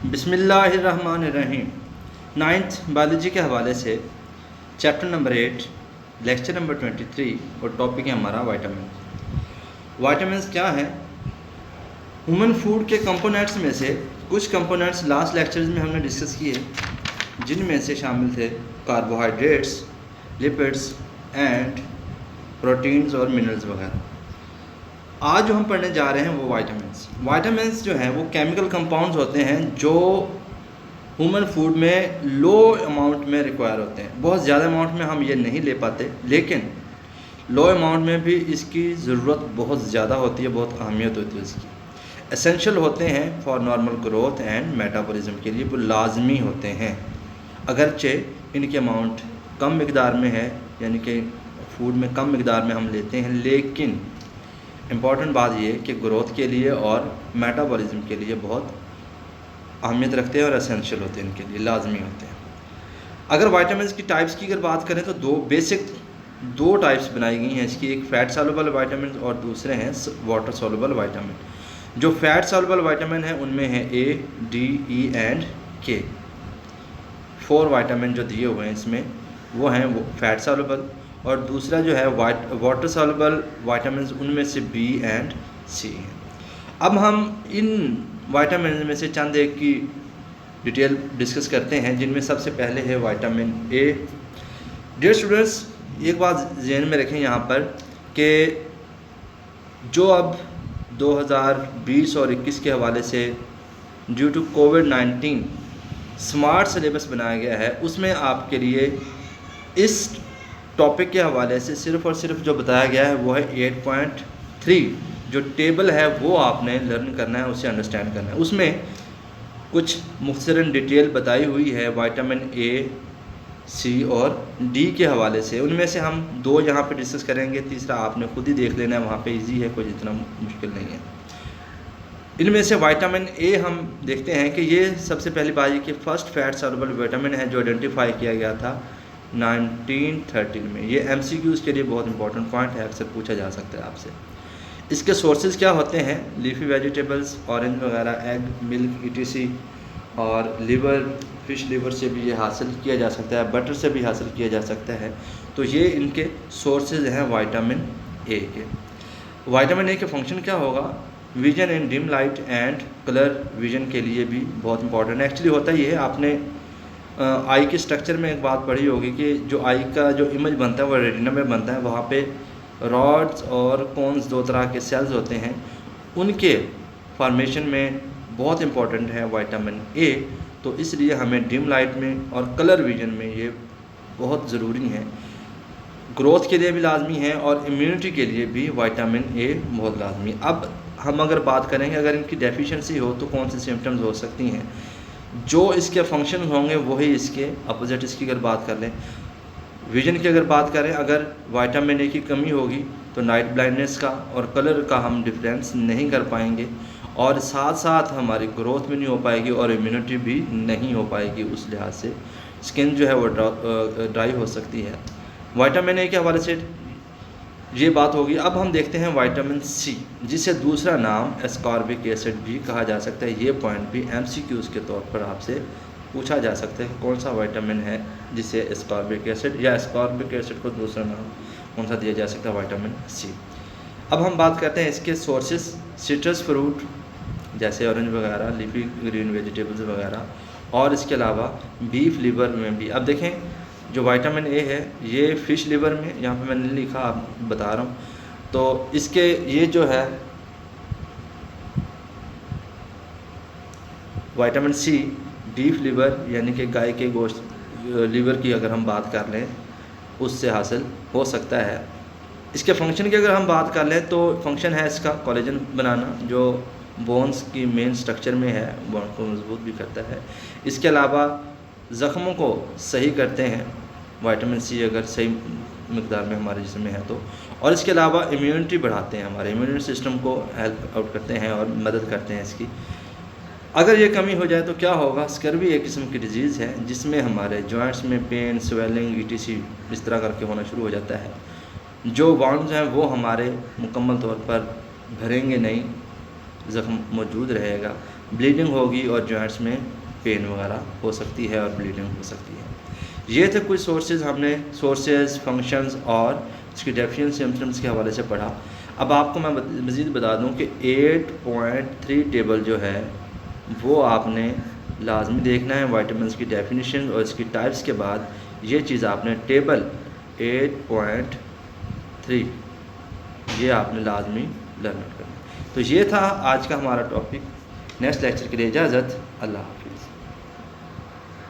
बिस्मिल्लाहिर्रहमानिर्रहीम। Ninth biology के हवाले से चैप्टर नंबर 8 लेक्चर नंबर 23 और टॉपिक है हमारा वाइटामिन। वाइटामिन क्या है? ह्यूमन फूड के कंपोनेंट्स में से कुछ कंपोनेंट्स लास्ट लेक्चर्स में हमने डिस्कस किए, जिनमें से शामिल थे कार्बोहाइड्रेट्स, लिपिड्स एंड प्रोटीन्स और मिनरल्स वगैरह। आज जो हम पढ़ने जा रहे हैं वो वाइटामिन्स जो हैं वो केमिकल कंपाउंड्स होते हैं जो ह्यूमन फूड में लो अमाउंट में रिक्वायर होते हैं। बहुत ज़्यादा अमाउंट में हम ये नहीं ले पाते, लेकिन लो अमाउंट में भी इसकी ज़रूरत बहुत ज़्यादा होती है, बहुत अहमियत होती है इसकी। एसेंशियल होते हैं for normal growth and metabolism के लिए, वो लाजमी होते हैं। अगरचे इनकी अमाउंट कम मकदार में है, यानी कि फूड में कम मकदार में हम लेते हैं, लेकिन इम्पॉर्टेंट बात ये कि ग्रोथ के लिए और मेटाबॉलिज्म के लिए बहुत अहमियत रखते हैं और एसेंशियल होते हैं, इनके लिए लाजमी होते हैं। अगर वाइटामिन्स की टाइप्स की अगर बात करें तो दो टाइप्स बनाई गई हैं इसकी। एक फैट सॉल्युबल वाइटामिन और दूसरे हैं वाटर सॉल्युबल वाइटामिन। जो फैट सॉल्युबल वाइटामिन है उनमें है ए, डी, ई एंड के। 4 वाइटामिन जो दिए हुए हैं इसमें वो हैं वो फैट सॉल्युबल, और दूसरा जो है वाटर सॉल्युबल वाइटामिन, उनमें से बी एंड सी हैं। अब हम इन वाइटामिन में से चंद एक की डिटेल डिस्कस करते हैं, जिनमें सबसे पहले है वाइटामिन ए। डियर स्टूडेंट्स, एक बात ज़हन में रखें यहाँ पर कि जो अब 2020 और 21 के हवाले से ड्यू टू कोविड-19 स्मार्ट सिलेबस बनाया गया है, उसमें आपके लिए इस टॉपिक के हवाले से सिर्फ़ और सिर्फ जो बताया गया है वो है 8.3। जो टेबल है वो आपने लर्न करना है, उसे अंडरस्टैंड करना है। उसमें कुछ मुख्तसरन डिटेल बताई हुई है वाइटामिन ए, सी और डी के हवाले से। उनमें से हम 2 यहाँ पे डिस्कस करेंगे, तीसरा आपने खुद ही देख लेना है, वहाँ पे इजी है, कोई इतना मुश्किल नहीं है। इनमें से वाइटामिन ए हम देखते हैं कि ये सबसे पहली बात ये कि फर्स्ट फैट सॉल्युबल विटामिन है जो आइडेंटिफाई किया गया था 1913 में। ये MCQs के लिए बहुत इंपॉर्टेंट पॉइंट है, अक्सर पूछा जा सकता है आपसे। इसके सोर्सेज क्या होते हैं? लीफी वेजिटेबल्स, ऑरेंज वगैरह, एग, मिल्क, ETC, और लिवर, फिश लिवर से भी ये हासिल किया जा सकता है, बटर से भी हासिल किया जा सकता है। तो ये इनके सोर्सेज हैं वाइटामिन ए के। वाइटामिन ए के फंक्शन क्या होगा? Vision in dim light and colour vision के लिए भी बहुत इंपॉर्टेंट है। एक्चुअली होता ये है, आपने आई के स्ट्रक्चर में एक बात पढ़ी होगी कि जो आई का जो इमेज बनता है वो रेटिना में बनता है। वहाँ पे रॉड्स और कोन्स 2 तरह के सेल्स होते हैं, उनके फॉर्मेशन में बहुत इंपॉर्टेंट है वाइटामिन ए। तो इसलिए हमें डिम लाइट में और कलर विजन में ये बहुत ज़रूरी है। ग्रोथ के लिए भी लाजमी है और इम्यूनिटी के लिए भी वाइटामिन ए बहुत लाजमी है। अब हम अगर बात करेंगे, अगर इनकी डेफिशिएंसी हो तो कौन सी सिम्टम्स हो सकती हैं? जो इसके फंक्शन होंगे वही इसके अपोजिट। इसकी अगर बात कर लें, विजन की अगर बात करें, अगर वाइटामिन ए की कमी होगी तो नाइट ब्लाइंडनेस का और कलर का हम डिफरेंस नहीं कर पाएंगे, और साथ साथ हमारी ग्रोथ भी नहीं हो पाएगी और इम्यूनिटी भी नहीं हो पाएगी। उस लिहाज से स्किन जो है वो ड्राई हो सकती है। वाइटामिन ए के हवाले से ये बात होगी। अब हम देखते हैं वाइटामिन सी, जिसे दूसरा नाम एस्कॉर्बिक एसिड भी कहा जा सकता है। ये पॉइंट भी MCQs के तौर पर आपसे पूछा जा सकता है, कौन सा वाइटामिन है जिसे एस्कॉर्बिक एसिड, या एस्कॉर्बिक एसिड को दूसरा नाम कौन सा दिया जा सकता है? Vitamin C. अब हम बात करते हैं इसके सोर्सेज। सिट्रस फ्रूट जैसे ऑरेंज वगैरह, लीफी ग्रीन वेजिटेबल्स वगैरह, और इसके अलावा बीफ लिवर में भी। अब देखें, जो वाइटामिन ए है ये फ़िश लिवर में, यहाँ पे मैंने लिखा, आप बता रहा हूँ, तो इसके ये जो है वाइटामिन सी बीफ लिवर यानी कि गाय के गोश्त लिवर की अगर हम बात कर लें उससे हासिल हो सकता है। इसके फंक्शन की अगर हम बात कर लें तो फंक्शन है इसका कोलेजन बनाना, जो बोन्स की मेन स्ट्रक्चर में है, बोन को मजबूत भी करता है। इसके अलावा ज़ख्मों को सही करते हैं वाइटामिन सी अगर सही मकदार में हमारे जिस्म में है तो, और इसके अलावा इम्यूनिटी बढ़ाते हैं, हमारे इम्यून सिस्टम को हेल्प आउट करते हैं और मदद करते हैं इसकी। अगर ये कमी हो जाए तो क्या होगा? स्कर्वी एक किस्म की डिजीज़ है जिसमें हमारे जॉइंट्स में पेन, स्वेलिंग, ETC इस तरह करके होना शुरू हो जाता है। जो वाउंड्स हैं वो हमारे मुकम्मल तौर पर भरेंगे नहीं, ज़ख्म मौजूद रहेगा, ब्लीडिंग होगी और जॉइंट्स में पेन वगैरह हो सकती है और ब्लीडिंग हो सकती है। ये थे कुछ सोर्सेज, हमने सोर्सेज, फंक्शंस और इसकी डेफिनेशन सिम्टम्स के हवाले से पढ़ा। अब आपको मैं मज़ीद बता दूं कि 8.3 टेबल जो है वो आपने लाजमी देखना है, विटामिन्स की डेफिनेशन और इसकी टाइप्स के बाद ये चीज़ आपने टेबल 8.3 ये आपने लाजमी लर्न करना। तो ये था आज का हमारा टॉपिक। नेक्स्ट लेक्चर के लिए इजाज़त, अल्लाह हाफिज़।